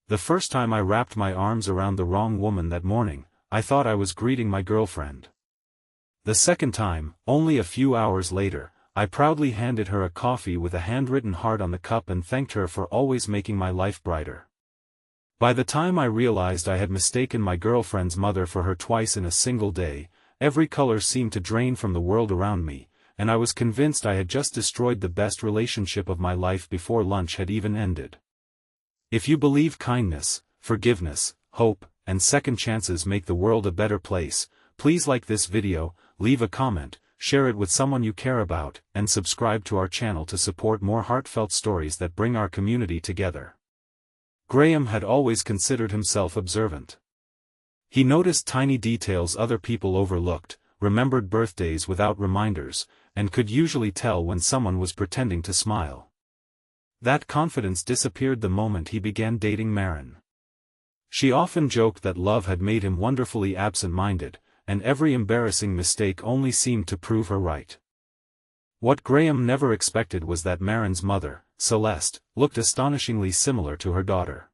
The first time I wrapped my arms around the wrong woman that morning, I thought I was greeting my girlfriend. The second time, only a few hours later, I proudly handed her a coffee with a handwritten heart on the cup and thanked her for always making my life brighter. By the time I realized I had mistaken my girlfriend's mother for her twice in a single day, every color seemed to drain from the world around me, and I was convinced I had just destroyed the best relationship of my life before lunch had even ended. If you believe kindness, forgiveness, hope, and second chances make the world a better place, please like this video, leave a comment, share it with someone you care about, and subscribe to our channel to support more heartfelt stories that bring our community together. Graham had always considered himself observant. He noticed tiny details other people overlooked, remembered birthdays without reminders, and could usually tell when someone was pretending to smile. That confidence disappeared the moment he began dating Maren. She often joked that love had made him wonderfully absent-minded, and every embarrassing mistake only seemed to prove her right. What Graham never expected was that Maren's mother, Celeste, looked astonishingly similar to her daughter.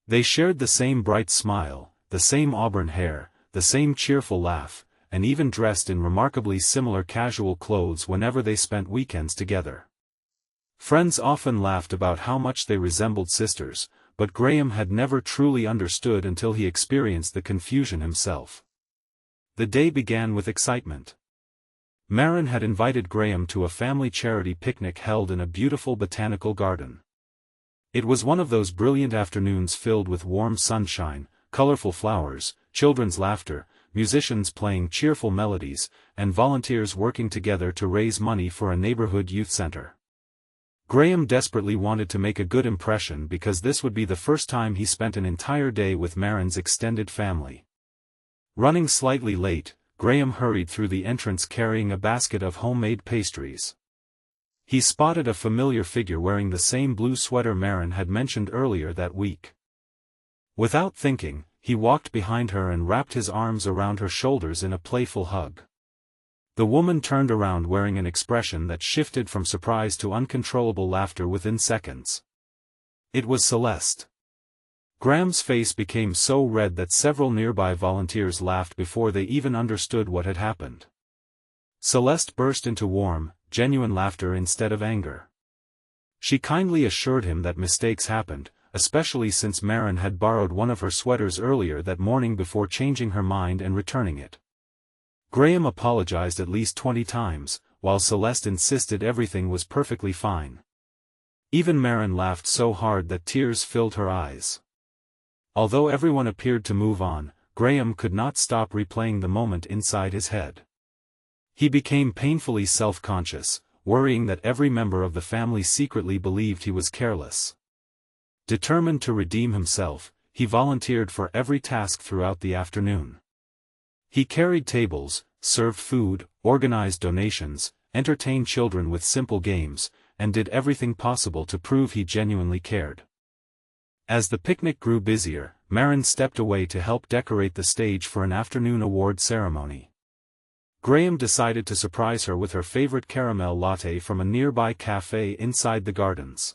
They shared the same bright smile, the same auburn hair, the same cheerful laugh, and even dressed in remarkably similar casual clothes whenever they spent weekends together. Friends often laughed about how much they resembled sisters, but Graham had never truly understood until he experienced the confusion himself. The day began with excitement. Maren had invited Graham to a family charity picnic held in a beautiful botanical garden. It was one of those brilliant afternoons filled with warm sunshine, colorful flowers, children's laughter, musicians playing cheerful melodies, and volunteers working together to raise money for a neighborhood youth center. Graham desperately wanted to make a good impression because this would be the first time he spent an entire day with Maren's extended family. Running slightly late, Graham hurried through the entrance carrying a basket of homemade pastries. He spotted a familiar figure wearing the same blue sweater Maren had mentioned earlier that week. Without thinking, he walked behind her and wrapped his arms around her shoulders in a playful hug. The woman turned around wearing an expression that shifted from surprise to uncontrollable laughter within seconds. It was Celeste. Graham's face became so red that several nearby volunteers laughed before they even understood what had happened. Celeste burst into warm, genuine laughter instead of anger. She kindly assured him that mistakes happened, especially since Maren had borrowed one of her sweaters earlier that morning before changing her mind and returning it. Graham apologized at least 20 times, while Celeste insisted everything was perfectly fine. Even Maren laughed so hard that tears filled her eyes. Although everyone appeared to move on, Graham could not stop replaying the moment inside his head. He became painfully self-conscious, worrying that every member of the family secretly believed he was careless. Determined to redeem himself, he volunteered for every task throughout the afternoon. He carried tables, served food, organized donations, entertained children with simple games, and did everything possible to prove he genuinely cared. As the picnic grew busier, Maren stepped away to help decorate the stage for an afternoon award ceremony. Graham decided to surprise her with her favorite caramel latte from a nearby cafe inside the gardens.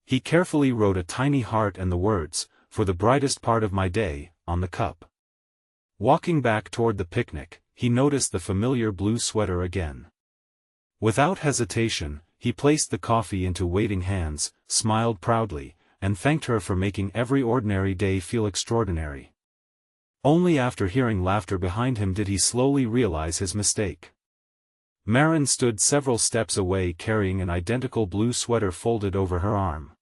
He carefully wrote a tiny heart and the words, "For the brightest part of my day," on the cup. Walking back toward the picnic, he noticed the familiar blue sweater again. Without hesitation, he placed the coffee into waiting hands, smiled proudly, and thanked her for making every ordinary day feel extraordinary. Only after hearing laughter behind him did he slowly realize his mistake. Maren stood several steps away carrying an identical blue sweater folded over her arm.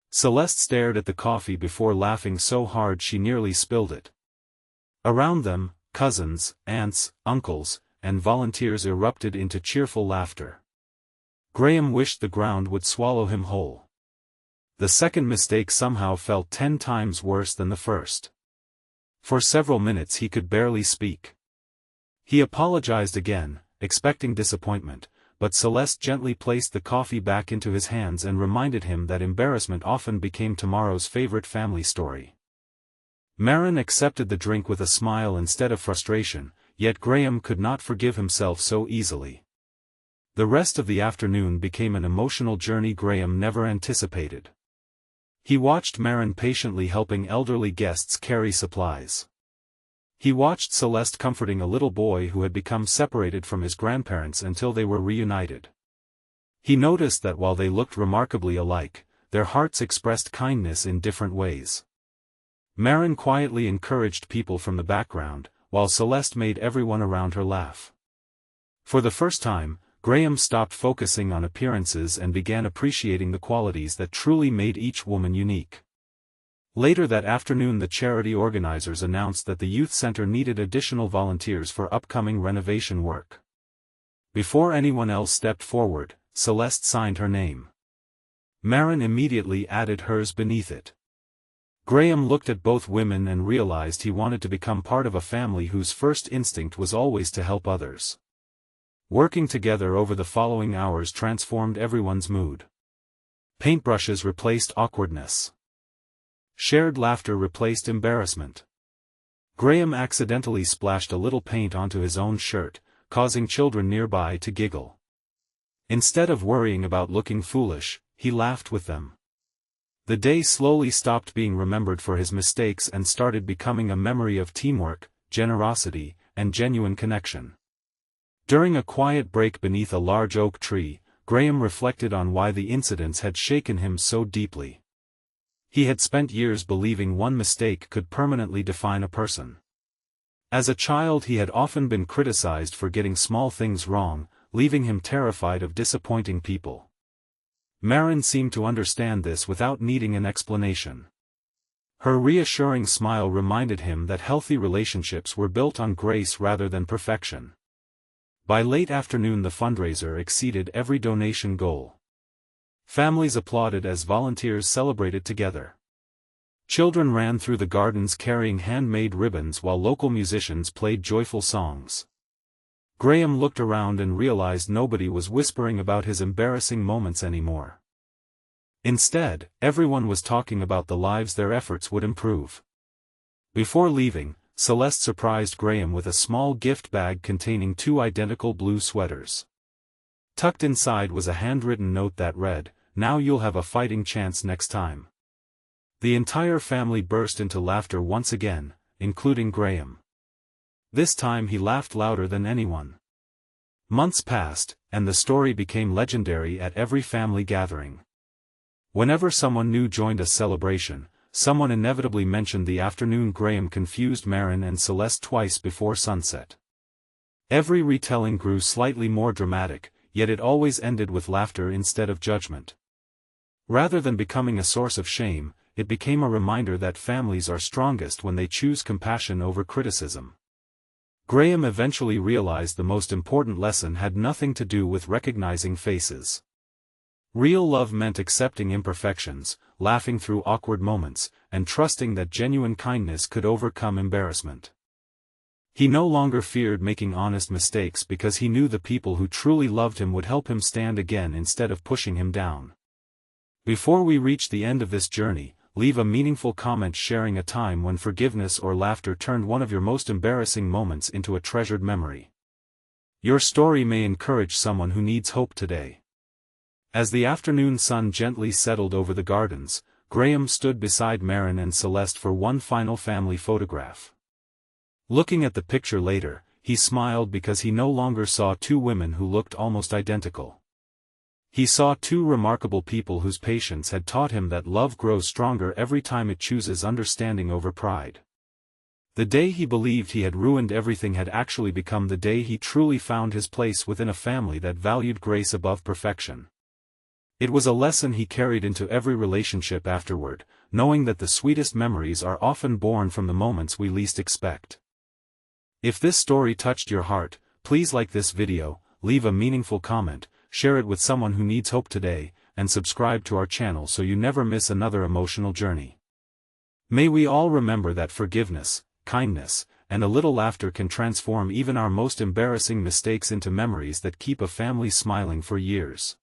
Celeste stared at the coffee before laughing so hard she nearly spilled it. Around them, cousins, aunts, uncles, and volunteers erupted into cheerful laughter. Graham wished the ground would swallow him whole. The second mistake somehow felt 10 times worse than the first. For several minutes he could barely speak. He apologized again, expecting disappointment, but Celeste gently placed the coffee back into his hands and reminded him that embarrassment often became tomorrow's favorite family story. Maren accepted the drink with a smile instead of frustration, yet Graham could not forgive himself so easily. The rest of the afternoon became an emotional journey Graham never anticipated. He watched Marin patiently helping elderly guests carry supplies. He watched Celeste comforting a little boy who had become separated from his grandparents until they were reunited. He noticed that while they looked remarkably alike, their hearts expressed kindness in different ways. Marin quietly encouraged people from the background, while Celeste made everyone around her laugh. For the first time, Graham stopped focusing on appearances and began appreciating the qualities that truly made each woman unique. Later that afternoon, the charity organizers announced that the youth center needed additional volunteers for upcoming renovation work. Before anyone else stepped forward, Celeste signed her name. Marin immediately added hers beneath it. Graham looked at both women and realized he wanted to become part of a family whose first instinct was always to help others. Working together over the following hours transformed everyone's mood. Paintbrushes replaced awkwardness. Shared laughter replaced embarrassment. Graham accidentally splashed a little paint onto his own shirt, causing children nearby to giggle. Instead of worrying about looking foolish, he laughed with them. The day slowly stopped being remembered for his mistakes and started becoming a memory of teamwork, generosity, and genuine connection. During a quiet break beneath a large oak tree, Graham reflected on why the incidents had shaken him so deeply. He had spent years believing one mistake could permanently define a person. As a child, he had often been criticized for getting small things wrong, leaving him terrified of disappointing people. Marin seemed to understand this without needing an explanation. Her reassuring smile reminded him that healthy relationships were built on grace rather than perfection. By late afternoon, the fundraiser exceeded every donation goal. Families applauded as volunteers celebrated together. Children ran through the gardens carrying handmade ribbons while local musicians played joyful songs. Graham looked around and realized nobody was whispering about his embarrassing moments anymore. Instead, everyone was talking about the lives their efforts would improve. Before leaving, Celeste surprised Graham with a small gift bag containing 2 identical blue sweaters. Tucked inside was a handwritten note that read, "Now you'll have a fighting chance next time." The entire family burst into laughter once again, including Graham. This time he laughed louder than anyone. Months passed, and the story became legendary at every family gathering. Whenever someone new joined a celebration, someone inevitably mentioned the afternoon Graham confused Marin and Celeste twice before sunset. Every retelling grew slightly more dramatic, yet it always ended with laughter instead of judgment. Rather than becoming a source of shame, it became a reminder that families are strongest when they choose compassion over criticism. Graham eventually realized the most important lesson had nothing to do with recognizing faces. Real love meant accepting imperfections, laughing through awkward moments, and trusting that genuine kindness could overcome embarrassment. He no longer feared making honest mistakes because he knew the people who truly loved him would help him stand again instead of pushing him down. Before we reach the end of this journey, leave a meaningful comment sharing a time when forgiveness or laughter turned one of your most embarrassing moments into a treasured memory. Your story may encourage someone who needs hope today. As the afternoon sun gently settled over the gardens, Graham stood beside Marin and Celeste for one final family photograph. Looking at the picture later, he smiled because he no longer saw 2 women who looked almost identical. He saw 2 remarkable people whose patience had taught him that love grows stronger every time it chooses understanding over pride. The day he believed he had ruined everything had actually become the day he truly found his place within a family that valued grace above perfection. It was a lesson he carried into every relationship afterward, knowing that the sweetest memories are often born from the moments we least expect. If this story touched your heart, please like this video, leave a meaningful comment, share it with someone who needs hope today, and subscribe to our channel so you never miss another emotional journey. May we all remember that forgiveness, kindness, and a little laughter can transform even our most embarrassing mistakes into memories that keep a family smiling for years.